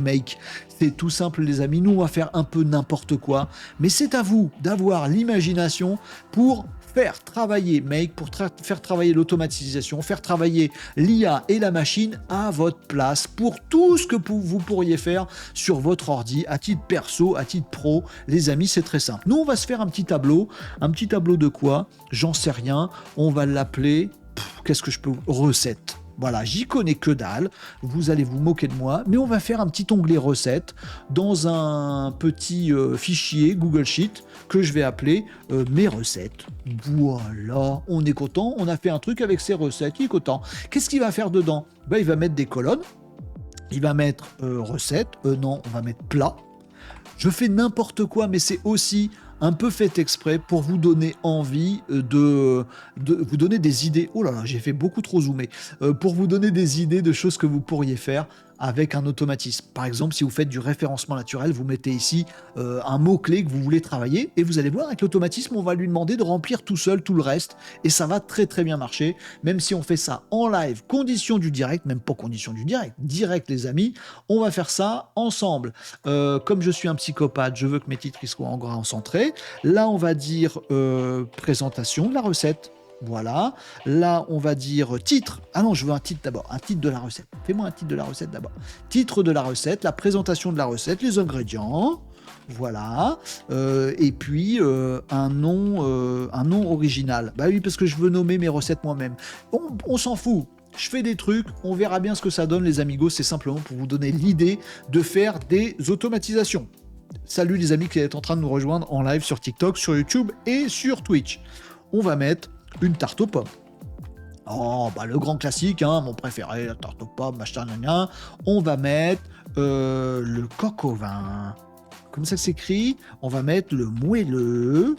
Make. C'est tout simple les amis, nous on va faire un peu n'importe quoi, mais c'est à vous d'avoir l'imagination pour faire travailler Make, pour faire travailler l'automatisation, faire travailler l'IA et la machine à votre place pour tout ce que vous pourriez faire sur votre ordi, à titre perso, à titre pro. Les amis, c'est très simple. Nous on va se faire un petit tableau de quoi? J'en sais rien, on va l'appeler, qu'est-ce que je peux... Recette. Voilà, j'y connais que dalle, vous allez vous moquer de moi, mais on va faire un petit onglet recettes dans un petit fichier Google Sheet que je vais appeler mes recettes. Voilà, on est content, on a fait un truc avec ses recettes, il est content. Qu'est-ce qu'il va faire dedans? Il va mettre des colonnes, il va mettre recettes, non, on va mettre plat. Je fais n'importe quoi, mais c'est aussi un peu fait exprès pour vous donner envie de vous donner des idées. Oh là là, j'ai fait beaucoup trop zoomer. Pour vous donner des idées de choses que vous pourriez faire avec un automatisme. Par exemple, si vous faites du référencement naturel, vous mettez ici un mot-clé que vous voulez travailler et vous allez voir, avec l'automatisme, on va lui demander de remplir tout seul tout le reste et ça va très très bien marcher. Même si on fait ça en live, condition du direct, même pas condition du direct les amis, on va faire ça ensemble. Comme je suis un psychopathe, je veux que mes titres ils soient en gras en centré. Là, on va dire présentation de la recette. Voilà. Là, on va dire titre. Ah non, je veux un titre d'abord. Un titre de la recette. Fais-moi un titre de la recette d'abord. Titre de la recette, la présentation de la recette, les ingrédients. Voilà. Et puis, un nom original. Bah oui, parce que je veux nommer mes recettes moi-même. On s'en fout. Je fais des trucs, on verra bien ce que ça donne, les amigos. C'est simplement pour vous donner l'idée de faire des automatisations. Salut les amis qui êtes en train de nous rejoindre en live sur TikTok, sur YouTube et sur Twitch. On va mettre une tarte aux pommes. Oh, le grand classique, hein, mon préféré, la tarte aux pommes, machin, gna. On va mettre le coq au vin. Comme ça s'écrit, on va mettre le moelleux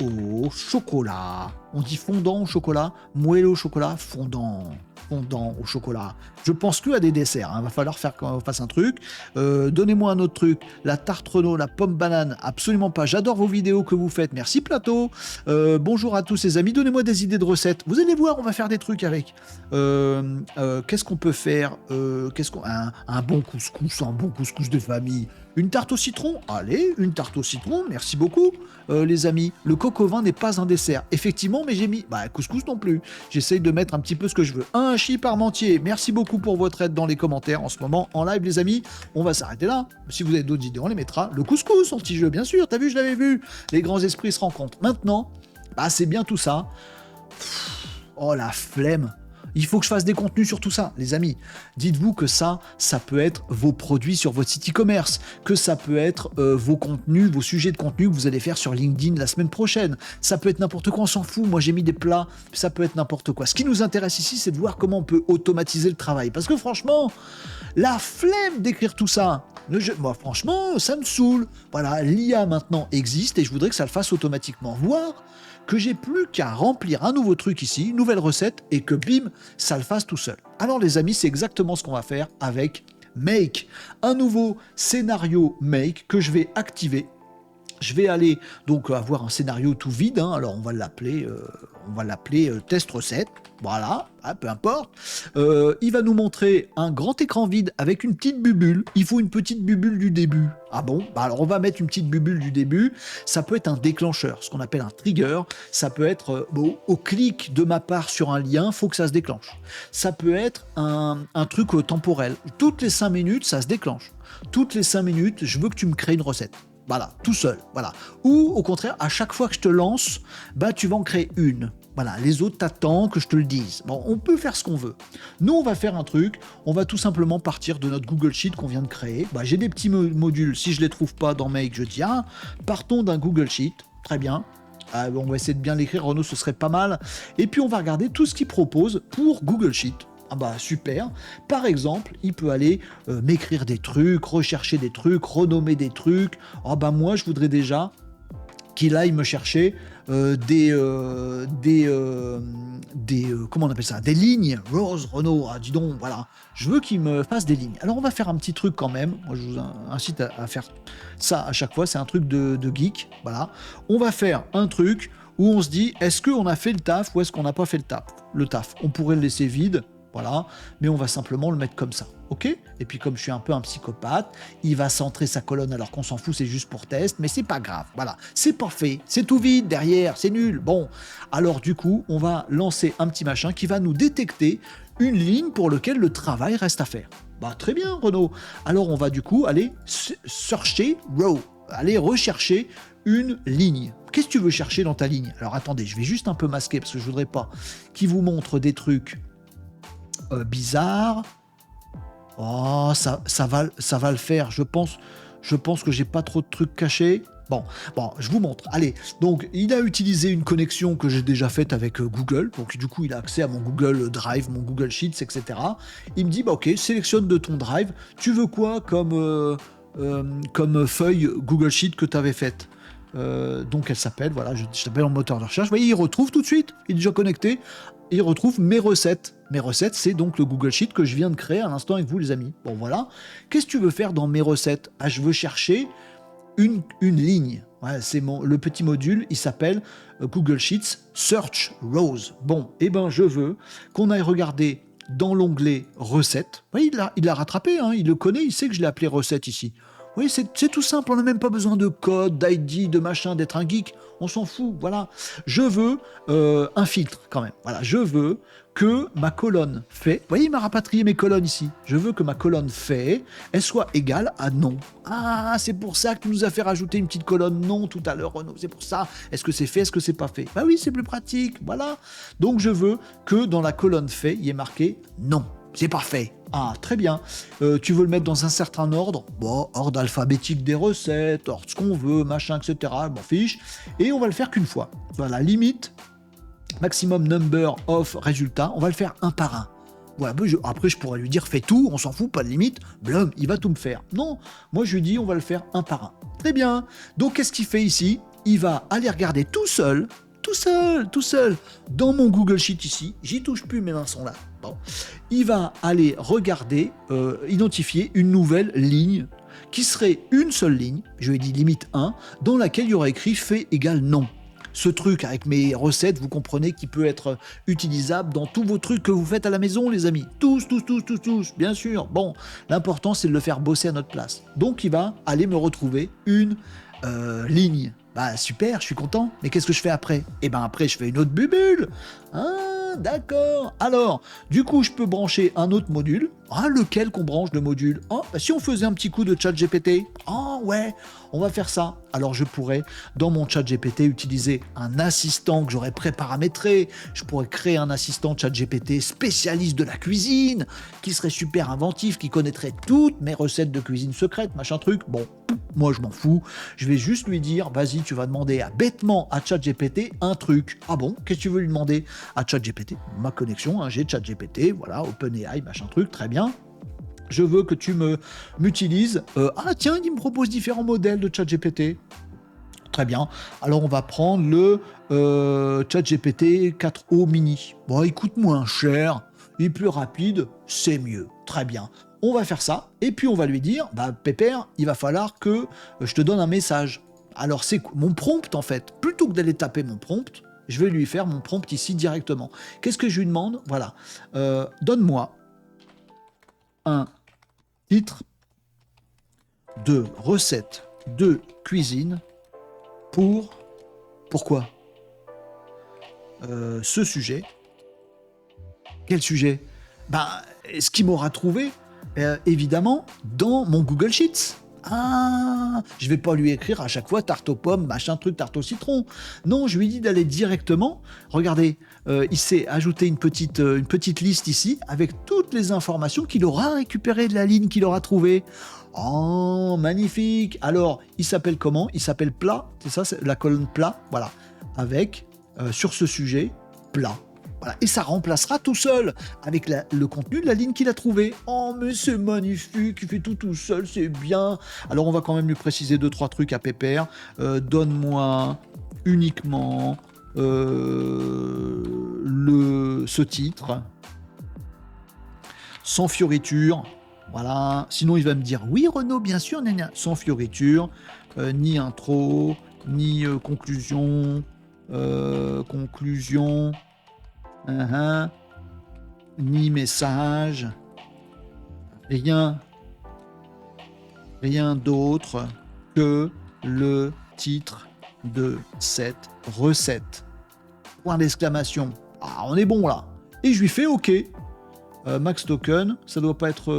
au chocolat. On dit fondant au chocolat, moelleux au chocolat, fondant au chocolat. Je pense que à des desserts, hein. Va falloir faire qu'on fasse un truc. Donnez-moi un autre truc. La tarte Renault, la pomme banane, absolument pas. J'adore vos vidéos que vous faites. Merci Plateau. Bonjour à tous les amis. Donnez-moi des idées de recettes. Vous allez voir, on va faire des trucs avec. Qu'est-ce qu'on peut faire? Un bon couscous de famille. Une tarte au citron? Allez, une tarte au citron, merci beaucoup, les amis. Le coq au vin n'est pas un dessert. Effectivement, mais j'ai mis... couscous non plus. J'essaye de mettre un petit peu ce que je veux. Un hachis parmentier, merci beaucoup pour votre aide dans les commentaires en ce moment, en live, les amis. On va s'arrêter là. Si vous avez d'autres idées, on les mettra. Le couscous, en petit jeu, bien sûr. T'as vu, je l'avais vu. Les grands esprits se rencontrent. Maintenant, c'est bien tout ça. Oh, la flemme. Il faut que je fasse des contenus sur tout ça, les amis. Dites-vous que ça peut être vos produits sur votre site e-commerce, que ça peut être vos contenus, vos sujets de contenu que vous allez faire sur LinkedIn la semaine prochaine. Ça peut être n'importe quoi, on s'en fout. Moi, j'ai mis des plats, ça peut être n'importe quoi. Ce qui nous intéresse ici, c'est de voir comment on peut automatiser le travail. Parce que franchement, la flemme d'écrire tout ça, moi, franchement, ça me saoule. Voilà, l'IA maintenant existe et je voudrais que ça le fasse automatiquement. Voir que j'ai plus qu'à remplir un nouveau truc ici, une nouvelle recette, et que bim, ça le fasse tout seul. Alors les amis, c'est exactement ce qu'on va faire avec Make. Un nouveau scénario Make que je vais activer. Je vais aller donc avoir un scénario tout vide, hein. Alors on va l'appeler test recette, voilà, peu importe. Il va nous montrer un grand écran vide avec une petite bubule. Il faut une petite bubule du début. Ah bon? Alors on va mettre une petite bubule du début. Ça peut être un déclencheur, ce qu'on appelle un trigger. Ça peut être au clic de ma part sur un lien, faut que ça se déclenche. Ça peut être un truc temporel. Toutes les 5 minutes, ça se déclenche. Toutes les 5 minutes, je veux que tu me crées une recette. Voilà, tout seul, voilà. Ou au contraire, à chaque fois que je te lance, tu vas en créer une. Voilà, les autres t'attendent que je te le dise. Bon, on peut faire ce qu'on veut. Nous, on va faire un truc, on va tout simplement partir de notre Google Sheet qu'on vient de créer. J'ai des petits modules, si je les trouve pas dans Make, je dis, partons d'un Google Sheet, très bien. On va essayer de bien l'écrire, Renaud, ce serait pas mal. Et puis, on va regarder tout ce qu'il propose pour Google Sheet. Super. Par exemple, il peut aller m'écrire des trucs, rechercher des trucs, renommer des trucs. Moi, je voudrais déjà qu'il aille me chercher comment on appelle ça, des lignes. Rose, Renaud, dis donc, voilà. Je veux qu'il me fasse des lignes. Alors, on va faire un petit truc quand même. Moi, je vous incite à faire ça à chaque fois. C'est un truc de geek. Voilà. On va faire un truc où on se dit, est-ce qu'on a fait le taf ou est-ce qu'on n'a pas fait le taf? Le taf, on pourrait le laisser vide. voilà, mais on va simplement le mettre comme ça, ok? Et puis comme je suis un peu un psychopathe, il va centrer sa colonne alors qu'on s'en fout, c'est juste pour test, mais c'est pas grave, voilà, c'est pas fait, c'est tout vide derrière, c'est nul, bon. Alors du coup, on va lancer un petit machin qui va nous détecter une ligne pour laquelle le travail reste à faire. Bah très bien Renaud, alors on va du coup aller searcher row, aller rechercher une ligne. Qu'est-ce que tu veux chercher dans ta ligne? Alors attendez, je vais juste un peu masquer parce que je voudrais pas qu'il vous montre des trucs bizarres. Oh, ça va le faire. Je pense que j'ai pas trop de trucs cachés. Bon, je vous montre. Allez, donc il a utilisé une connexion que j'ai déjà faite avec Google. Donc du coup, il a accès à mon Google Drive, mon Google Sheets, etc. Il me dit, bah ok, sélectionne de ton Drive. Tu veux quoi comme feuille Google Sheet que tu avais faite? Donc elle s'appelle, voilà, je t'appelle en moteur de recherche. Vous voyez, il retrouve tout de suite, il est déjà connecté, il retrouve mes recettes. Mes recettes, c'est donc le Google Sheet que je viens de créer à l'instant avec vous, les amis. Bon, voilà. Qu'est-ce que tu veux faire dans mes recettes? Ah, je veux chercher une ligne. Ouais, c'est le petit module, il s'appelle Google Sheets Search Rows. Bon, eh ben, je veux qu'on aille regarder dans l'onglet recettes. Vous voyez, il l'a rattrapé, hein, il le connaît, il sait que je l'ai appelé recette ici. Oui, c'est tout simple, on n'a même pas besoin de code, d'ID, de machin, d'être un geek, on s'en fout, voilà. Je veux un filtre quand même, voilà, je veux que ma colonne fait, vous voyez, il m'a rapatrié mes colonnes ici, je veux que ma colonne fait, elle soit égale à non. Ah, c'est pour ça que tu nous as fait rajouter une petite colonne non tout à l'heure, Renaud, c'est pour ça. Est-ce que c'est fait, est-ce que c'est pas fait? Bah oui, c'est plus pratique, voilà. Donc je veux que dans la colonne fait, il y ait marqué non. C'est parfait. Ah, très bien. Tu veux le mettre dans un certain ordre? Bon, ordre alphabétique des recettes, ordre ce qu'on veut, machin, etc. Bon, fiche. Et on va le faire qu'une fois. Voilà, limite, maximum number of résultats. On va le faire un par un. Voilà, après, je pourrais lui dire, fais tout, on s'en fout, pas de limite. Blum, il va tout me faire. Non, moi, je lui dis, on va le faire un par un. Très bien. Donc, qu'est-ce qu'il fait ici? Il va aller regarder tout seul, dans mon Google Sheet ici, j'y touche plus, mes mains sont là. Bon. Il va aller regarder, identifier une nouvelle ligne, qui serait une seule ligne, je lui ai dit limite 1, dans laquelle il y aurait écrit fait égale non. Ce truc avec mes recettes, vous comprenez qu'il peut être utilisable dans tous vos trucs que vous faites à la maison, les amis. Tous, bien sûr. Bon, l'important, c'est de le faire bosser à notre place. Donc, il va aller me retrouver une ligne. Bah super, je suis content, mais qu'est-ce que je fais après? Eh ben après, je fais une autre bubule. Ah, d'accord. Alors, du coup, je peux brancher un autre module. Ah, lequel qu'on branche le module? Ah, bah, si on faisait un petit coup de chat GPT. Ah ouais, on va faire ça. Alors, je pourrais, dans mon chat GPT, utiliser un assistant que j'aurais préparamétré. Je pourrais créer un assistant chat GPT spécialiste de la cuisine, qui serait super inventif, qui connaîtrait toutes mes recettes de cuisine secrètes, machin truc. Bon, moi, je m'en fous. Je vais juste lui dire, vas-y, tu vas demander bêtement à ChatGPT un truc. Ah bon? Qu'est-ce que tu veux lui demander à ChatGPT? Ma connexion, hein, j'ai ChatGPT, voilà, OpenAI, machin truc, très bien. Je veux que tu m'utilises. Ah tiens, il me propose différents modèles de ChatGPT. Très bien. Alors, on va prendre le ChatGPT 4o mini. Bon, il coûte moins cher, il est plus rapide, c'est mieux. Très bien. On va faire ça, et puis on va lui dire, bah Pépère, il va falloir que je te donne un message. Alors c'est mon prompt en fait. Plutôt que d'aller taper mon prompt, je vais lui faire mon prompt ici directement. Qu'est-ce que je lui demande? Voilà. Donne-moi un titre de recette de cuisine pourquoi ce sujet. Quel sujet? Bah, ce qui m'aura trouvé, évidemment, dans mon Google Sheets. Ah, je vais pas lui écrire à chaque fois tarte aux pommes, machin truc, tarte au citron. Non, je lui dis d'aller directement. Regardez, il s'est ajouté une petite liste ici avec toutes les informations qu'il aura récupérées de la ligne qu'il aura trouvée. Oh, magnifique. Alors, il s'appelle comment? Il s'appelle plat, c'est ça, c'est la colonne plat, voilà. Avec, sur ce sujet, plat. Voilà. Et ça remplacera tout seul avec le contenu de la ligne qu'il a trouvé. Oh, mais c'est magnifique, il fait tout seul, c'est bien. Alors, on va quand même lui préciser 2-3 trucs à Pépère. Donne-moi uniquement ce titre, sans fioriture. Voilà. Sinon, il va me dire oui, Renaud, bien sûr, sans fioriture, ni intro, ni conclusion. Conclusion. ni message, rien d'autre que le titre de cette recette. Point d'exclamation. Ah, on est bon là. Et je lui fais OK. Max token, ça doit être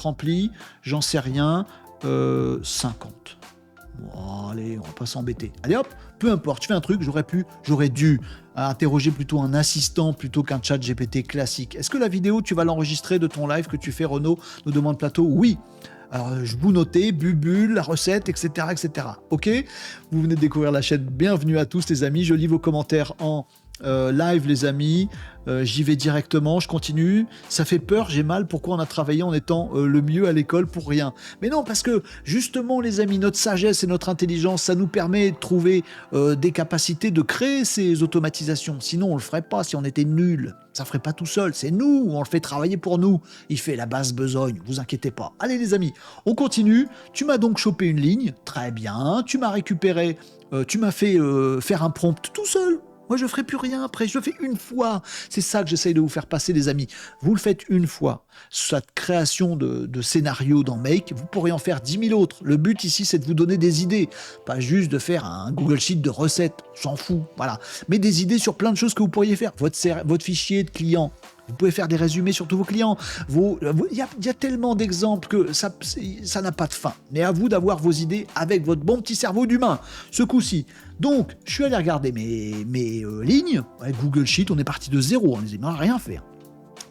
rempli. J'en sais rien. 50. Bon, allez, on va pas s'embêter. Allez hop, peu importe, je fais un truc, j'aurais dû interroger plutôt un assistant plutôt qu'un chat GPT classique. Est-ce que la vidéo, tu vas l'enregistrer de ton live que tu fais, Renaud, nous demande Plateau? Oui. Alors, je vous notais, Bubule, la recette, etc., etc. OK? Vous venez de découvrir la chaîne. Bienvenue à tous, les amis. Je lis vos commentaires en live, les amis. J'y vais directement, je continue. Ça fait peur, j'ai mal. Pourquoi on a travaillé en étant le mieux à l'école pour rien? Mais non, parce que justement, les amis, notre sagesse et notre intelligence, ça nous permet de trouver des capacités de créer ces automatisations. Sinon, on le ferait pas si on était nul. Ça ferait pas tout seul. C'est nous, on le fait travailler pour nous. Il fait la basse besogne, vous inquiétez pas. Allez, les amis, on continue. Tu m'as donc chopé une ligne, très bien. Tu m'as récupéré, tu m'as fait faire un prompt tout seul. Moi, je ferai plus rien après, je le fais une fois. C'est ça que j'essaye de vous faire passer, les amis. Vous le faites une fois. Cette création de scénario dans Make, vous pourrez en faire 10 000 autres. Le but ici, c'est de vous donner des idées. Pas juste de faire un Google Sheet de recettes, on s'en fout, voilà. Mais des idées sur plein de choses que vous pourriez faire. Votre fichier de client. Vous pouvez faire des résumés sur tous vos clients. Il y a tellement d'exemples que ça n'a pas de fin. Mais à vous d'avoir vos idées avec votre bon petit cerveau d'humain, ce coup-ci. Donc, je suis allé regarder mes lignes. Avec Google Sheet, on est parti de zéro. On n'a rien fait.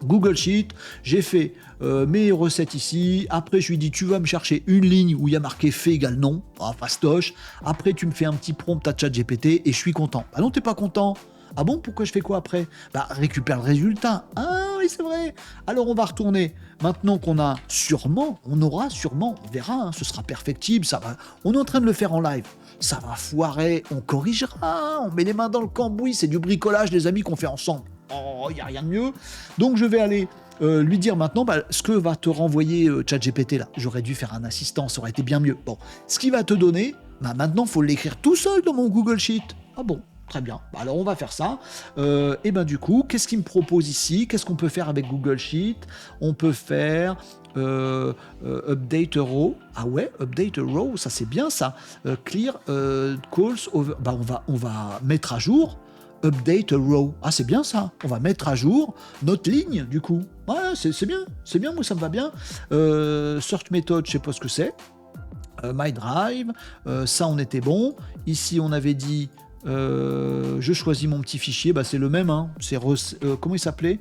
Google Sheet, j'ai fait mes recettes ici. Après, je lui dis, tu vas me chercher une ligne où il y a marqué fait égale non. Ah, fastoche. Après, tu me fais un petit prompt à ChatGPT et je suis content. Ah non, t'es pas content? Ah bon, pourquoi je fais quoi après? Bah, récupère le résultat. Ah oui, c'est vrai. Alors, on va retourner. Maintenant qu'on a sûrement, on verra, hein, ce sera perfectible, ça va. On est en train de le faire en live. Ça va foirer, on corrigera, on met les mains dans le cambouis, c'est du bricolage, les amis, qu'on fait ensemble. Oh, il n'y a rien de mieux. Donc, je vais aller lui dire maintenant ce que va te renvoyer ChatGPT là. J'aurais dû faire un assistant, ça aurait été bien mieux. Bon, ce qu'il va te donner, maintenant, il faut l'écrire tout seul dans mon Google Sheet. Ah bon? Très bien, alors on va faire ça. Et du coup, qu'est-ce qu'il me propose ici? Qu'est-ce qu'on peut faire avec Google Sheet? On peut faire update a row. Ah ouais, update a row, ça c'est bien ça. Clear calls over. On va mettre à jour update a row. Ah c'est bien ça. On va mettre à jour notre ligne du coup. Ouais, c'est bien, moi ça me va bien. Search method, je sais pas ce que c'est. My drive, ça on était bon. Ici on avait dit je choisis mon petit fichier, c'est le même, hein. C'est comment il s'appelait?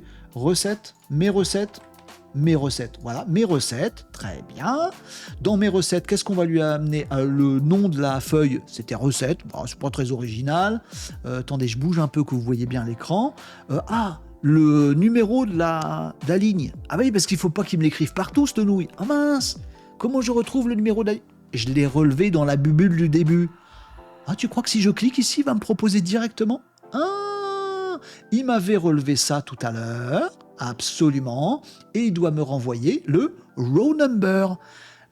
Mes recettes, voilà, mes recettes, très bien. Dans mes recettes, qu'est-ce qu'on va lui amener? Le nom de la feuille, c'était recette, c'est pas très original. Attendez, je bouge un peu que vous voyez bien l'écran. Le numéro de la ligne. Ah oui, parce qu'il faut pas qu'il me l'écrive partout, cette nouille. Ah mince, comment je retrouve le numéro de la ligne? Je l'ai relevé dans la bubule du début. Ah, tu crois que si je clique ici, il va me proposer directement? Ah, il m'avait relevé ça tout à l'heure, absolument, et il doit me renvoyer le row number,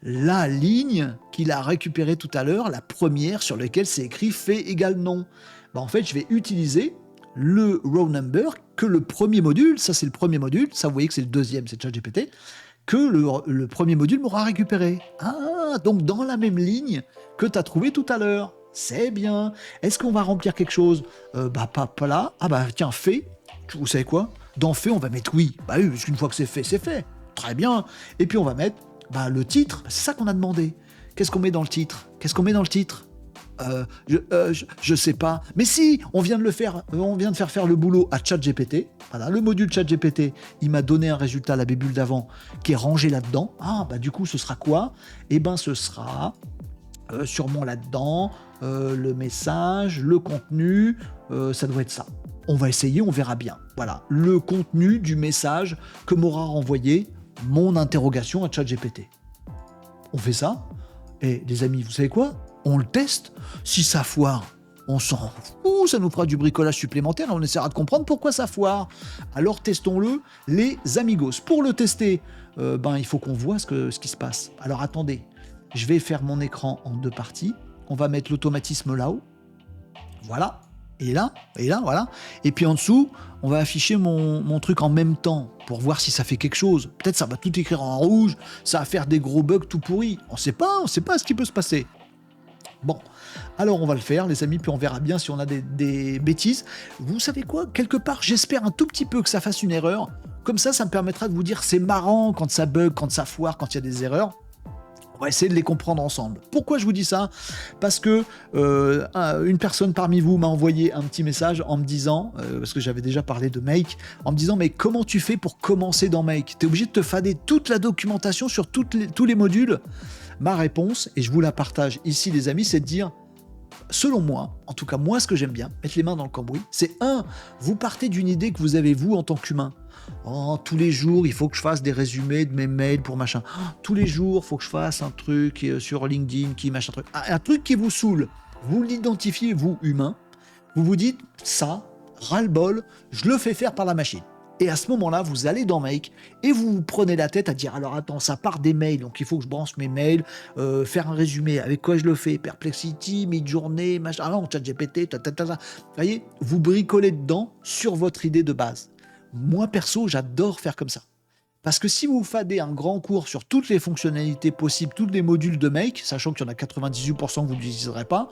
la ligne qu'il a récupérée tout à l'heure, la première sur laquelle c'est écrit fait égale non. En fait, je vais utiliser le row number que le premier module, ça c'est le premier module, ça vous voyez que c'est le deuxième, c'est ChatGPT, que le premier module m'aura récupéré. Ah, donc dans la même ligne que tu as trouvé tout à l'heure. C'est bien. Est-ce qu'on va remplir quelque chose? Pas là. Tiens, fait. Vous savez quoi? Dans fait, on va mettre oui. Oui, parce qu'une fois que c'est fait, c'est fait. Très bien. Et puis on va mettre le titre. C'est ça qu'on a demandé. Qu'est-ce qu'on met dans le titre? Je sais pas. Mais si, on vient de faire le boulot à ChatGPT. Voilà, le module ChatGPT, il m'a donné un résultat, la bébule d'avant, qui est rangé là-dedans. Du coup, ce sera quoi? Ce sera sûrement là-dedans, le message, le contenu, ça doit être ça. On va essayer, on verra bien. Voilà, le contenu du message que m'aura renvoyé mon interrogation à ChatGPT. On fait ça, et les amis, vous savez quoi? On le teste. Si ça foire, on s'en fout, ça nous fera du bricolage supplémentaire et on essaiera de comprendre pourquoi ça foire. Alors testons-le, les amigos. Pour le tester, il faut qu'on voit ce qui se passe. Alors attendez. Je vais faire mon écran en deux parties. On va mettre l'automatisme là-haut. Voilà. et là, voilà. Et puis en dessous, on va afficher mon truc en même temps pour voir si ça fait quelque chose. Peut-être ça va tout écrire en rouge, ça va faire des gros bugs tout pourris. On sait pas ce qui peut se passer. Bon, alors on va le faire, les amis, puis on verra bien si on a des bêtises. Vous savez quoi? Quelque part, j'espère un tout petit peu que ça fasse une erreur. Comme ça me permettra de vous dire c'est marrant quand ça bug, quand ça foire, quand il y a des erreurs. On va essayer de les comprendre ensemble. Pourquoi je vous dis ça? Parce que une personne parmi vous m'a envoyé un petit message en me disant, parce que j'avais déjà parlé de Make, en me disant mais comment tu fais pour commencer dans Make? T'es obligé de te fader toute la documentation sur tous les modules? Ma réponse, et je vous la partage ici les amis, c'est de dire, selon moi, en tout cas moi ce que j'aime bien, mettre les mains dans le cambouis, c'est vous partez d'une idée que vous avez vous en tant qu'humain. Oh, tous les jours, il faut que je fasse des résumés de mes mails pour machin. Oh, tous les jours, il faut que je fasse un truc sur LinkedIn qui machin truc. Un truc qui vous saoule. Vous l'identifiez, vous, humain. Vous vous dites, ça, ras-le-bol, je le fais faire par la machine. Et à ce moment-là, vous allez dans Make et vous vous prenez la tête à dire, alors attends, ça part des mails, donc il faut que je branche mes mails, faire un résumé, avec quoi je le fais, Perplexity, Midjourney, machin, ah non, ChatGPT, Vous voyez, vous bricolez dedans sur votre idée de base. Moi, perso, j'adore faire comme ça. Parce que si vous fadez un grand cours sur toutes les fonctionnalités possibles, tous les modules de Make, sachant qu'il y en a 98% que vous n'utiliserez pas,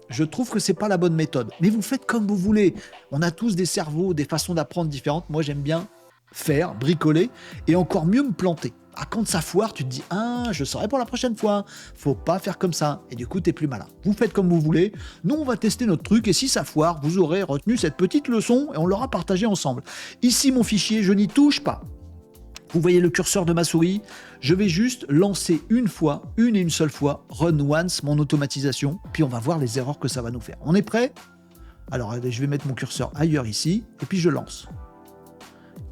je trouve que c'est pas la bonne méthode. Mais vous faites comme vous voulez. On a tous des cerveaux, des façons d'apprendre différentes. Moi, j'aime bien faire, bricoler, et encore mieux me planter. Ah, quand ça foire, tu te dis, je saurai pour la prochaine fois. Faut pas faire comme ça. Et du coup, t'es plus malin. Vous faites comme vous voulez. Nous, on va tester notre truc, et si ça foire, vous aurez retenu cette petite leçon, et on l'aura partagée ensemble. Ici, mon fichier, je n'y touche pas. Vous voyez le curseur de ma souris? Je vais juste lancer une et une seule fois, run once, mon automatisation, puis on va voir les erreurs que ça va nous faire. On est prêt? Alors, je vais mettre mon curseur ailleurs ici, et puis je lance.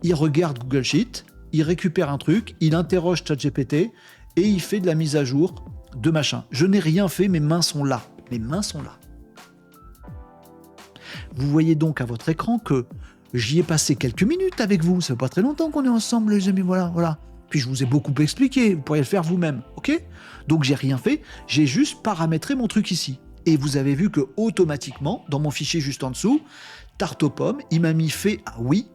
Il regarde Google Sheet, il récupère un truc, il interroge ChatGPT, et il fait de la mise à jour de machin. Je n'ai rien fait, mes mains sont là. Mes mains sont là. Vous voyez donc à votre écran que j'y ai passé quelques minutes avec vous. Ça fait pas très longtemps qu'on est ensemble, les amis. Voilà. Puis je vous ai beaucoup expliqué. Vous pourriez le faire vous-même, ok? Donc j'ai rien fait. J'ai juste paramétré mon truc ici. Et vous avez vu que automatiquement, dans mon fichier juste en dessous, tarte aux pommes, il m'a mis fait à oui,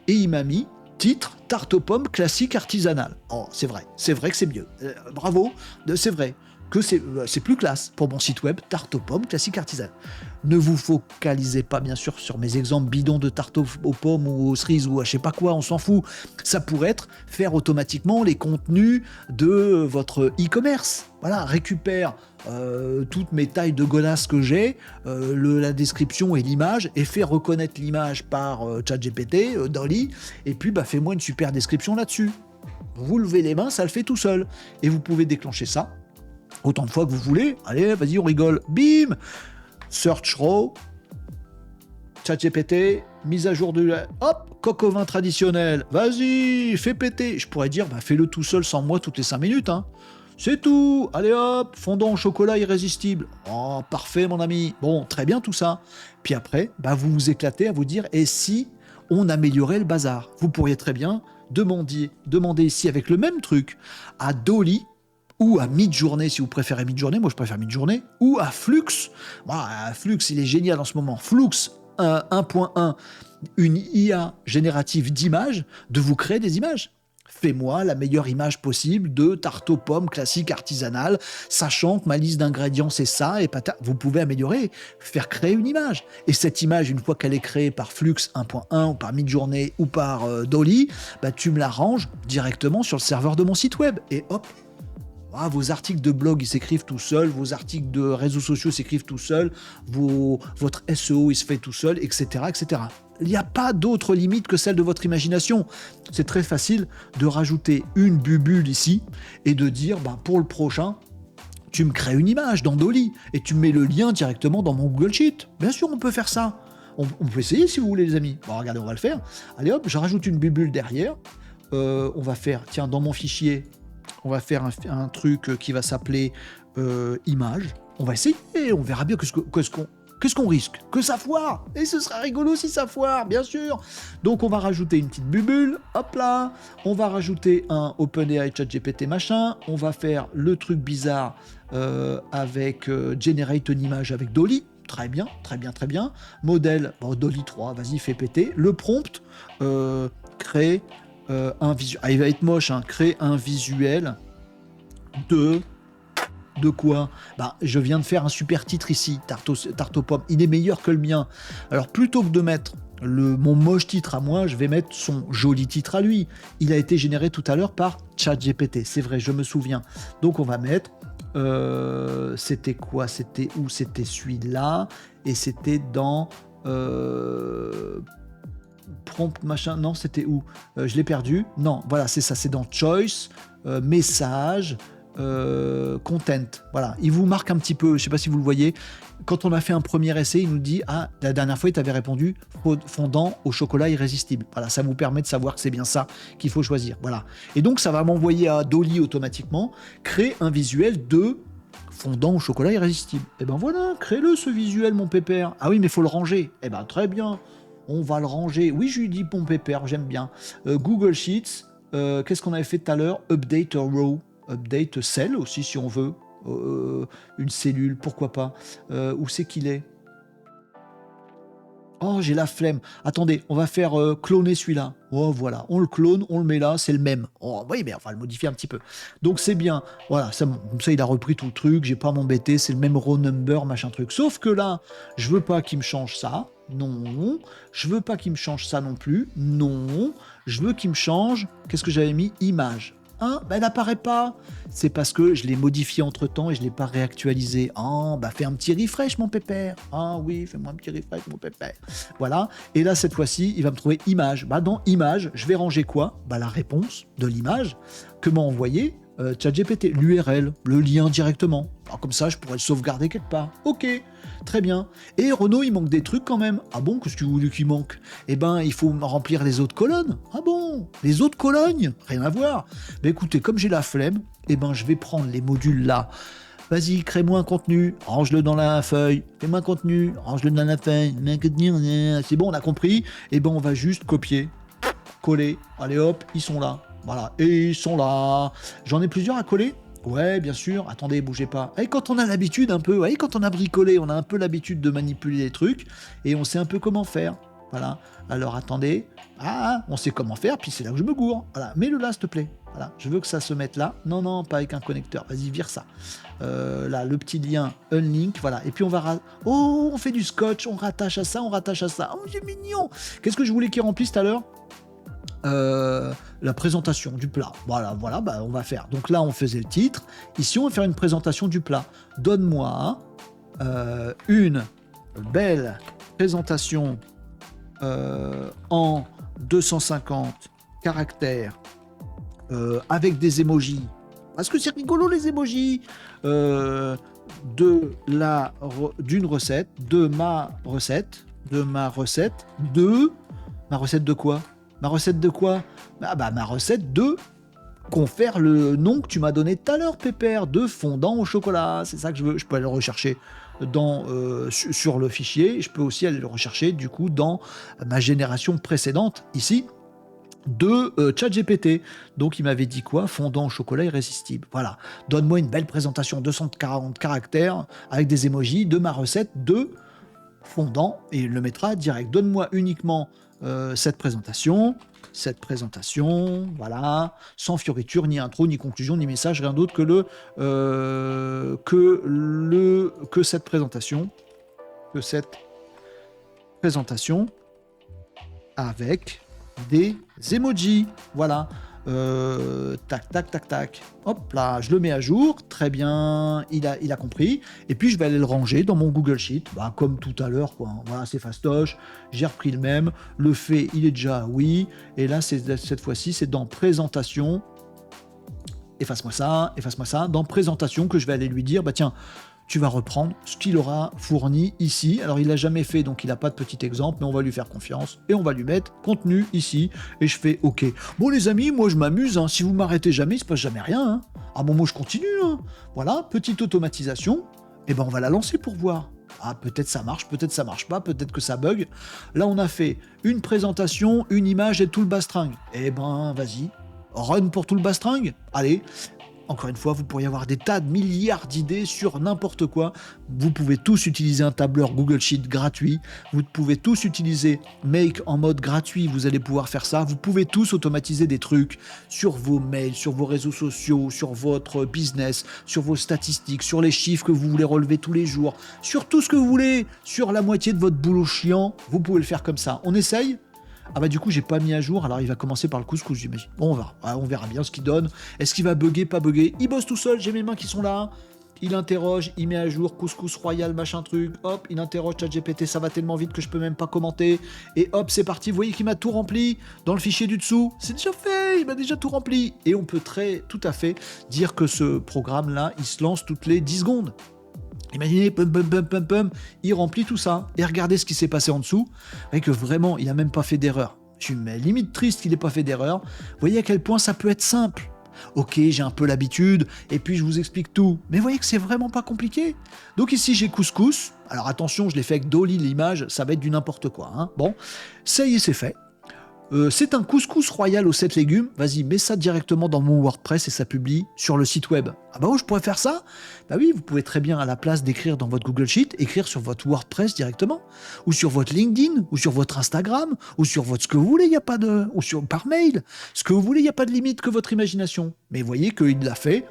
et il m'a mis titre tarte aux pommes classique artisanale. Oh, c'est vrai que c'est mieux. Bravo, c'est vrai que c'est plus classe pour mon site web tarte aux pommes classique artisanale. Ne vous focalisez pas bien sûr sur mes exemples bidons de tarte aux pommes ou aux cerises ou à je sais pas quoi, on s'en fout. Ça pourrait être faire automatiquement les contenus de votre e-commerce. Voilà, récupère toutes mes tailles de godasses que j'ai, la description et l'image, et fait reconnaître l'image par ChatGPT, Dolly, et puis fais-moi une super description là-dessus. Vous levez les mains, ça le fait tout seul. Et vous pouvez déclencher ça autant de fois que vous voulez. Allez, vas-y, on rigole. Bim! Search row, ChatGPT, mise à jour de... Hop, coq au vin traditionnel. Vas-y, fais péter. Je pourrais dire, fais-le tout seul sans moi toutes les 5 minutes. Hein. C'est tout. Allez hop, fondant au chocolat irrésistible. Oh, parfait, mon ami. Bon, très bien tout ça. Puis après, vous vous éclatez à vous dire, et si on améliorait le bazar? Vous pourriez très bien demander ici avec le même truc à Dolly, ou à Midjourney, si vous préférez Midjourney, moi je préfère Midjourney, ou à Flux. Flux, il est génial en ce moment. Flux 1.1, une IA générative d'images, de vous créer des images. Fais-moi la meilleure image possible de tarte aux pommes classique artisanale, sachant que ma liste d'ingrédients c'est ça, et vous pouvez améliorer, faire créer une image. Et cette image, une fois qu'elle est créée par Flux 1.1, ou par Midjourney, ou par Dolly, tu me la ranges directement sur le serveur de mon site web. Et hop, vos articles de blog, ils s'écrivent tout seuls, vos articles de réseaux sociaux s'écrivent tout seuls, votre SEO, il se fait tout seul, etc., etc. Il n'y a pas d'autre limite que celle de votre imagination. C'est très facile de rajouter une bubule ici et de dire, pour le prochain, tu me crées une image dans Dolly et tu mets le lien directement dans mon Google Sheet. Bien sûr, on peut faire ça. On peut essayer si vous voulez, les amis. Regardez, on va le faire. Allez hop, je rajoute une bubule derrière. On va faire, dans mon fichier, on va faire un truc qui va s'appeler image. On va essayer, on verra bien qu'est-ce qu'on risque. Que ça foire. Et ce sera rigolo si ça foire, bien sûr. Donc on va rajouter une petite bubule, hop là. On va rajouter un OpenAI ChatGPT machin. On va faire le truc bizarre avec Generate une image avec Dolly. très bien, très bien, très bien. Modèle, bon, Dolly 3, vas-y, fais péter. Le prompt, crée un visuel. Ah, il va être moche, hein. Crée un visuel de. De quoi? Bah, je viens de faire un super titre ici, tarte aux pommes. Il est meilleur que le mien. Alors, plutôt que de mettre mon moche titre à moi, je vais mettre son joli titre à lui. Il a été généré tout à l'heure par ChatGPT. C'est vrai, je me souviens. Donc, on va mettre. C'était quoi? C'était où? C'était celui-là. Et c'était dans. Prompt machin. Non, c'était où? Je l'ai perdu. Non, voilà, c'est ça. C'est dans Choice, message. Content, voilà, il vous marque un petit peu, je sais pas si vous le voyez, quand on a fait un premier essai, il nous dit ah, la dernière fois il t'avait répondu fondant au chocolat irrésistible, voilà, ça vous permet de savoir que c'est bien ça qu'il faut choisir, voilà, et donc ça va m'envoyer à Dolly automatiquement, créer un visuel de fondant au chocolat irrésistible, et ben voilà, crée-le ce visuel mon pépère, ah oui mais faut le ranger, et ben très bien, on va le ranger, oui je lui dis mon pépère, j'aime bien, Google Sheets, qu'est-ce qu'on avait fait tout à l'heure, update a row, update cell aussi si on veut, une cellule, pourquoi pas, où c'est qu'il est? Oh j'ai la flemme, attendez, on va faire cloner celui-là, oh voilà, on le clone, on le met là, c'est le même, oh oui mais on va le modifier un petit peu, donc c'est bien, voilà, comme ça il a repris tout le truc, j'ai pas à m'embêter, c'est le même row number, machin truc, sauf que là, je veux pas qu'il me change ça, non, je veux pas qu'il me change ça non plus, non, je veux qu'il me change, qu'est-ce que j'avais mis? Image. Hein, ben, elle n'apparaît pas. C'est parce que je l'ai modifié entre temps et je ne l'ai pas réactualisé. Ah, bah fais un petit refresh, mon pépère. Ah oui, fais-moi un petit refresh, mon pépère. Voilà. Et là, cette fois-ci, il va me trouver image. Bah, dans image, je vais ranger quoi? Bah, la réponse de l'image que m'a envoyé ChatGPT, l'URL, le lien directement. Alors, comme ça, je pourrais le sauvegarder quelque part. Ok, très bien. Et Renaud, il manque des trucs quand même. Ah bon, qu'est-ce que tu voulais qu'il manque? Eh ben, il faut remplir les autres colonnes. Ah bon? Les autres colonnes? Rien à voir. Mais écoutez, comme j'ai la flemme, eh ben, je vais prendre les modules là. Vas-y, crée-moi un contenu, range-le dans la feuille. Fais-moi un contenu, range-le dans la feuille. C'est bon, on a compris. Eh ben, on va juste copier, coller. Allez hop, ils sont là. Voilà, et ils sont là. J'en ai plusieurs à coller. Ouais, bien sûr. Attendez, bougez pas. Et quand on a l'habitude un peu, vous voyez, quand on a bricolé, on a un peu l'habitude de manipuler les trucs et on sait un peu comment faire. Voilà. Alors attendez. Ah, on sait comment faire, puis c'est là que je me gourre. Voilà, mets-le là, s'il te plaît. Voilà, je veux que ça se mette là. Non, non, pas avec un connecteur. Vas-y, vire ça. Là, le petit lien unlink, voilà. Et puis on va... Oh, on fait du scotch, on rattache à ça, on rattache à ça. Oh, c'est mignon. Qu'est-ce que je voulais qu'il remplisse tout à l'heure? La présentation du plat. Voilà, bah, on va faire. Donc là, on faisait le titre. Ici, on va faire une présentation du plat. Donne-moi une belle présentation en 250 caractères avec des emojis. Parce que c'est rigolo les emojis. D'une recette, de ma recette, ma recette de quoi? Ma recette de quoi? Bah, ma recette de confère le nom que tu m'as donné tout à l'heure, Pépère, de fondant au chocolat. C'est ça que je veux. Je peux aller le rechercher sur le fichier. Je peux aussi aller le rechercher, du coup, dans ma génération précédente, ici, de ChatGPT. Donc, il m'avait dit quoi? Fondant au chocolat irrésistible. Voilà. Donne-moi une belle présentation, 240 caractères, avec des emojis, de ma recette de fondant, et il le mettra direct. Donne-moi uniquement cette présentation, voilà, sans fioriture, ni intro, ni conclusion, ni message, rien d'autre que cette présentation, avec des emojis, voilà. Tac, tac, tac, tac. Hop là, je le mets à jour. Très bien, il a compris. Et puis, je vais aller le ranger dans mon Google Sheet. Bah, comme tout à l'heure, quoi. Voilà, c'est fastoche. J'ai repris le même. Le fait, il est déjà oui. Et là, cette fois-ci, c'est dans présentation. Efface-moi ça. Dans présentation, que je vais aller lui dire, bah tiens, tu vas reprendre ce qu'il aura fourni ici. Alors, il l'a jamais fait, donc il n'a pas de petit exemple, mais on va lui faire confiance et on va lui mettre contenu ici. Et je fais OK. Bon, les amis, moi, je m'amuse. Hein. Si vous m'arrêtez jamais, il se passe jamais rien. Hein. Ah bon, moi, je continue. Hein. Voilà, petite automatisation. Et ben, on va la lancer pour voir. Ah, peut-être ça marche, peut-être ça marche pas, peut-être que ça bug. Là, on a fait une présentation, une image et tout le bastringue. Eh ben, vas-y. Run pour tout le bastringue. Allez. Encore une fois, vous pourriez avoir des tas de milliards d'idées sur n'importe quoi. Vous pouvez tous utiliser un tableur Google Sheet gratuit. Vous pouvez tous utiliser Make en mode gratuit. Vous allez pouvoir faire ça. Vous pouvez tous automatiser des trucs sur vos mails, sur vos réseaux sociaux, sur votre business, sur vos statistiques, sur les chiffres que vous voulez relever tous les jours, sur tout ce que vous voulez, sur la moitié de votre boulot chiant. Vous pouvez le faire comme ça. On essaye ? Ah bah du coup j'ai pas mis à jour, alors il va commencer par le couscous j'imagine. Bon on verra bien ce qu'il donne. Est-ce qu'il va bugger, pas bugger? Il bosse tout seul, j'ai mes mains qui sont là. Il interroge, il met à jour couscous royal machin truc, hop, il interroge ChatGPT, ça va tellement vite que je peux même pas commenter. Et hop, c'est parti, vous voyez qu'il m'a tout rempli dans le fichier du dessous. C'est déjà fait, il m'a déjà tout rempli. Et on peut tout à fait dire que ce programme-là, il se lance toutes les 10 secondes. Imaginez, il remplit tout ça. Et regardez ce qui s'est passé en dessous. Vous voyez que vraiment, il n'a même pas fait d'erreur. Je suis limite triste qu'il n'ait pas fait d'erreur. Vous voyez à quel point ça peut être simple. Ok, j'ai un peu l'habitude, et puis je vous explique tout. Mais vous voyez que c'est vraiment pas compliqué. Donc ici, j'ai couscous. Alors attention, je l'ai fait avec Dolly, l'image, ça va être du n'importe quoi. Hein. Bon, ça y est, c'est fait. C'est un couscous royal aux 7 légumes. Vas-y, mets ça directement dans mon WordPress et ça publie sur le site web. Ah bah oh, je pourrais faire ça? Bah oui, vous pouvez très bien, à la place d'écrire dans votre Google Sheet, écrire sur votre WordPress directement, ou sur votre LinkedIn, ou sur votre Instagram, ou sur votre ce que vous voulez, il y a pas de, ou sur par mail, ce que vous voulez, il n'y a pas de limite que votre imagination. Mais vous voyez qu'il l'a fait.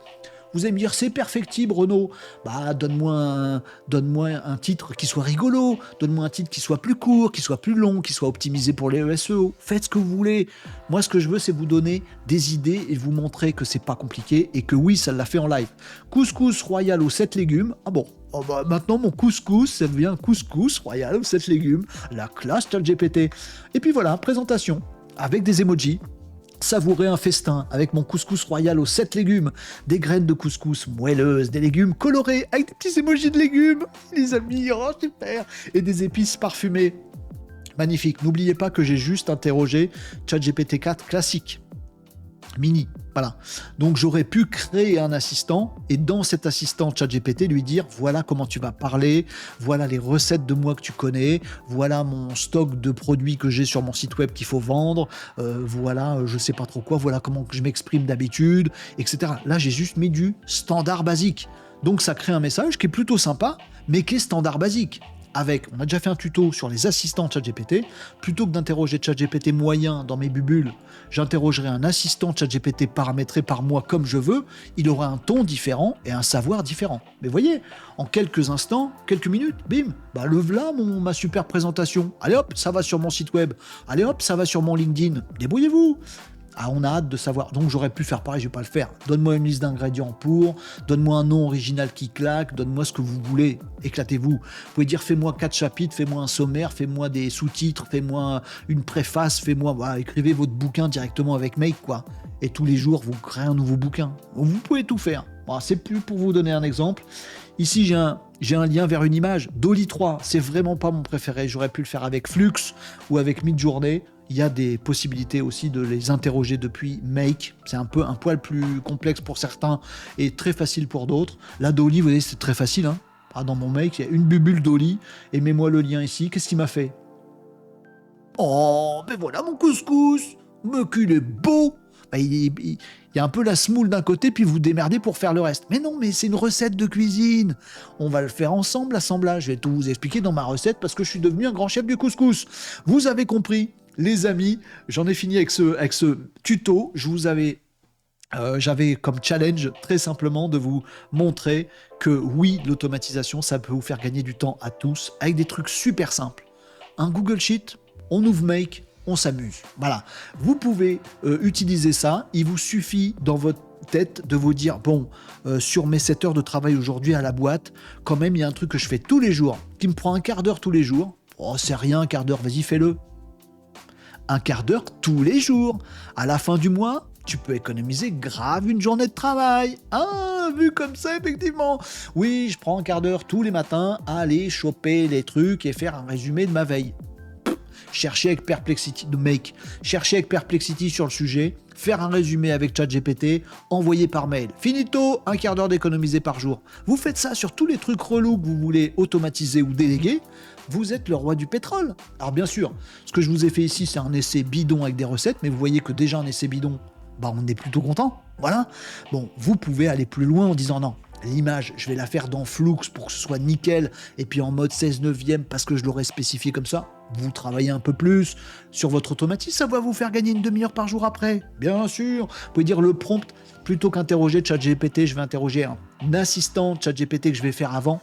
Vous allez me dire, c'est perfectible, Renaud. Bah, donne-moi un titre qui soit rigolo, donne-moi un titre qui soit plus court, qui soit plus long, qui soit optimisé pour les SEO. Faites ce que vous voulez. Moi, ce que je veux, c'est vous donner des idées et vous montrer que c'est pas compliqué et que oui, ça l'a fait en live. Couscous royal aux 7 légumes. Ah bon, oh bah, maintenant, mon couscous, ça devient couscous royal aux 7 légumes. La classe ChatGPT. Et puis voilà, présentation avec des emojis. Savourer un festin avec mon couscous royal aux 7 légumes, des graines de couscous moelleuses, des légumes colorés avec des petits émojis de légumes, les amis, oh super, et des épices parfumées. Magnifique. N'oubliez pas que j'ai juste interrogé ChatGPT 4 classique, mini. Voilà. Donc j'aurais pu créer un assistant et dans cet assistant ChatGPT lui dire voilà comment tu vas parler, voilà les recettes de moi que tu connais, voilà mon stock de produits que j'ai sur mon site web qu'il faut vendre, voilà je sais pas trop quoi, voilà comment je m'exprime d'habitude, etc. Là j'ai juste mis du standard basique. Donc ça crée un message qui est plutôt sympa, mais qui est standard basique. On a déjà fait un tuto sur les assistants ChatGPT. Plutôt que d'interroger ChatGPT moyen dans mes bubules, j'interrogerai un assistant ChatGPT paramétré par moi comme je veux. Il aura un ton différent et un savoir différent. Mais voyez, en quelques instants, quelques minutes, bim, bah le voilà ma super présentation. Allez hop, ça va sur mon site web. Allez hop, ça va sur mon LinkedIn. Débrouillez-vous. Ah, on a hâte de savoir. Donc j'aurais pu faire pareil, je vais pas le faire. Donne-moi une liste d'ingrédients pour, donne-moi un nom original qui claque, donne-moi ce que vous voulez, éclatez-vous. Vous pouvez dire fais-moi 4 chapitres, fais-moi un sommaire, fais-moi des sous-titres, fais-moi une préface, voilà, écrivez votre bouquin directement avec Make, quoi. Et tous les jours, vous créez un nouveau bouquin. Vous pouvez tout faire. Bon, c'est plus pour vous donner un exemple. Ici, j'ai un lien vers une image. Dolly 3, c'est vraiment pas mon préféré. J'aurais pu le faire avec Flux ou avec Midjourney. Il y a des possibilités aussi de les interroger depuis Make. C'est un poil plus complexe pour certains et très facile pour d'autres. Là, Dolly, vous voyez, c'est très facile. Hein. Ah, dans mon Make, il y a une bubule Dolly. Et mets-moi le lien ici. Qu'est-ce qu'il m'a fait? Oh, ben voilà mon couscous. Mais qu'il est beau. Ben, il y a un peu la semoule d'un côté, puis vous démerdez pour faire le reste. Mais non, mais c'est une recette de cuisine. On va le faire ensemble, l'assemblage. Je vais tout vous expliquer dans ma recette parce que je suis devenu un grand chef du couscous. Vous avez compris. Les amis, j'en ai fini avec ce tuto. J'avais comme challenge très simplement de vous montrer que oui, l'automatisation, ça peut vous faire gagner du temps à tous avec des trucs super simples. Un Google Sheet, on ouvre Make, on s'amuse. Voilà, vous pouvez utiliser ça. Il vous suffit dans votre tête de vous dire bon, sur mes 7 heures de travail aujourd'hui à la boîte, quand même, il y a un truc que je fais tous les jours, qui me prend un quart d'heure tous les jours. Oh, c'est rien, un quart d'heure, vas-y, fais-le. Un quart d'heure tous les jours. À la fin du mois, tu peux économiser grave une journée de travail. Ah, vu comme ça, effectivement. Oui, je prends un quart d'heure tous les matins à aller choper les trucs et faire un résumé de ma veille. Chercher avec Perplexity sur le sujet, faire un résumé avec ChatGPT, envoyer par mail. Finito, un quart d'heure d'économiser par jour. Vous faites ça sur tous les trucs relous que vous voulez automatiser ou déléguer, vous êtes le roi du pétrole. Alors bien sûr, ce que je vous ai fait ici, c'est un essai bidon avec des recettes, mais vous voyez que déjà un essai bidon, bah on est plutôt content. Voilà. Bon, vous pouvez aller plus loin en disant non. L'image, je vais la faire dans Flux pour que ce soit nickel, et puis en mode 16/9 parce que je l'aurais spécifié comme ça. Vous travaillez un peu plus sur votre automatisme, ça va vous faire gagner une demi-heure par jour après. Bien sûr, vous pouvez dire le prompt, plutôt qu'interroger ChatGPT, je vais interroger un assistant ChatGPT que je vais faire avant,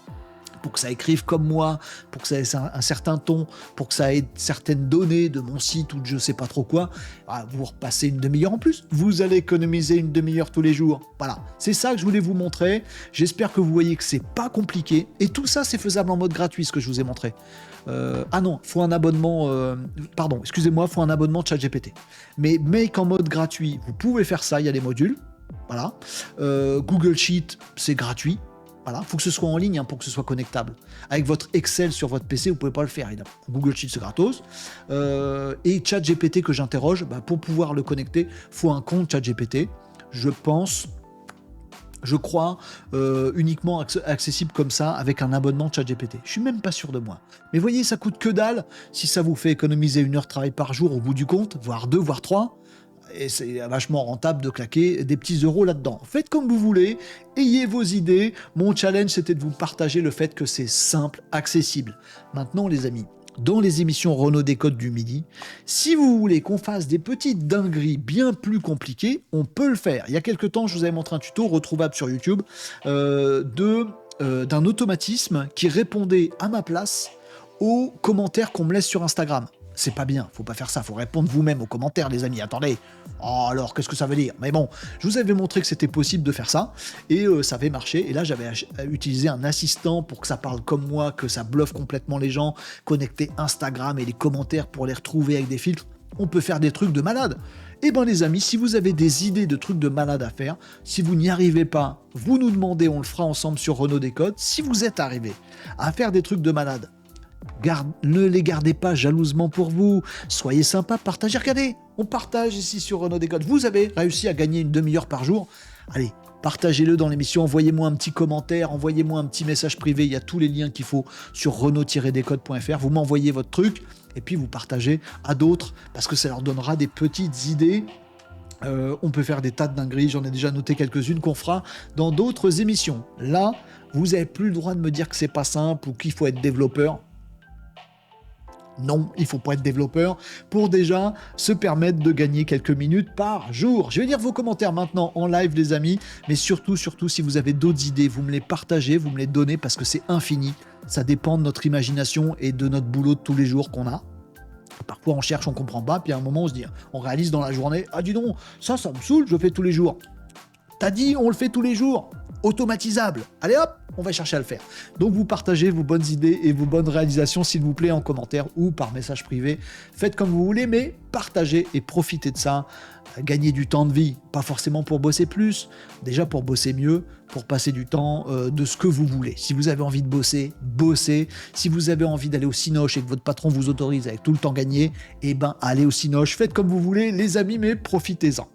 pour que ça écrive comme moi, pour que ça ait un certain ton, pour que ça ait certaines données de mon site ou de je sais pas trop quoi, vous repassez une demi-heure en plus. Vous allez économiser une demi-heure tous les jours. Voilà, c'est ça que je voulais vous montrer. J'espère que vous voyez que c'est pas compliqué. Et tout ça, c'est faisable en mode gratuit, ce que je vous ai montré. Ah non, faut un abonnement... faut un abonnement de ChatGPT. Mais Make en mode gratuit, vous pouvez faire ça, il y a des modules. Voilà. Google Sheet, c'est gratuit. Voilà, il faut que ce soit en ligne pour que ce soit connectable. Avec votre Excel sur votre PC, vous ne pouvez pas le faire, évidemment. Google Sheet, c'est gratos. Et ChatGPT que j'interroge, pour pouvoir le connecter, il faut un compte ChatGPT. Je crois, uniquement accessible comme ça, avec un abonnement ChatGPT. Je suis même pas sûr de moi. Mais voyez, ça coûte que dalle. Si ça vous fait économiser 1 heure de travail par jour au bout du compte, voire 2, voire 3, et c'est vachement rentable de claquer des petits euros là-dedans. Faites comme vous voulez, ayez vos idées. Mon challenge, c'était de vous partager le fait que c'est simple, accessible. Maintenant, les amis, dans les émissions Renault Décode du midi, si vous voulez qu'on fasse des petites dingueries bien plus compliquées, on peut le faire. Il y a quelques temps, je vous avais montré un tuto retrouvable sur YouTube d'un automatisme qui répondait à ma place aux commentaires qu'on me laisse sur Instagram. C'est pas bien, faut pas faire ça, faut répondre vous-même aux commentaires, les amis. Attendez, oh, alors qu'est-ce que ça veut dire? Mais bon, je vous avais montré que c'était possible de faire ça, et ça avait marché. Et là, j'avais utilisé un assistant pour que ça parle comme moi, que ça bluffe complètement les gens, connecter Instagram et les commentaires pour les retrouver avec des filtres. On peut faire des trucs de malade. Eh ben les amis, si vous avez des idées de trucs de malade à faire, si vous n'y arrivez pas, vous nous demandez, on le fera ensemble sur Renault Décode. Si vous êtes arrivé à faire des trucs de malade, ne les gardez pas jalousement pour vous. Soyez sympa, partagez. Regardez, on partage ici sur Renault Décode. Vous avez réussi à gagner une demi-heure par jour. Allez, partagez-le dans l'émission. Envoyez-moi un petit commentaire, envoyez-moi un petit message privé. Il y a tous les liens qu'il faut sur renault-décode.fr. Vous m'envoyez votre truc et puis vous partagez à d'autres parce que ça leur donnera des petites idées. On peut faire des tas de dingueries. J'en ai déjà noté quelques-unes qu'on fera dans d'autres émissions. Là, vous n'avez plus le droit de me dire que c'est pas simple ou qu'il faut être développeur. Non, il ne faut pas être développeur pour déjà se permettre de gagner quelques minutes par jour. Je vais lire vos commentaires maintenant en live, les amis, mais surtout, si vous avez d'autres idées, vous me les partagez, vous me les donnez parce que c'est infini. Ça dépend de notre imagination et de notre boulot de tous les jours qu'on a. Parfois, on cherche, on comprend pas, puis à un moment, on se dit, on réalise dans la journée, ah dis donc, ça me saoule, je le fais tous les jours. T'as dit, on le fait tous les jours. Automatisable. Allez hop, on va chercher à le faire. Donc vous partagez vos bonnes idées et vos bonnes réalisations, s'il vous plaît, en commentaire ou par message privé. Faites comme vous voulez, mais partagez et profitez de ça. Gagnez du temps de vie, pas forcément pour bosser plus, déjà pour bosser mieux, pour passer du temps de ce que vous voulez. Si vous avez envie de bosser, bossez. Si vous avez envie d'aller au cinoche et que votre patron vous autorise avec tout le temps gagné, allez au cinoche. Faites comme vous voulez, les amis, mais profitez-en.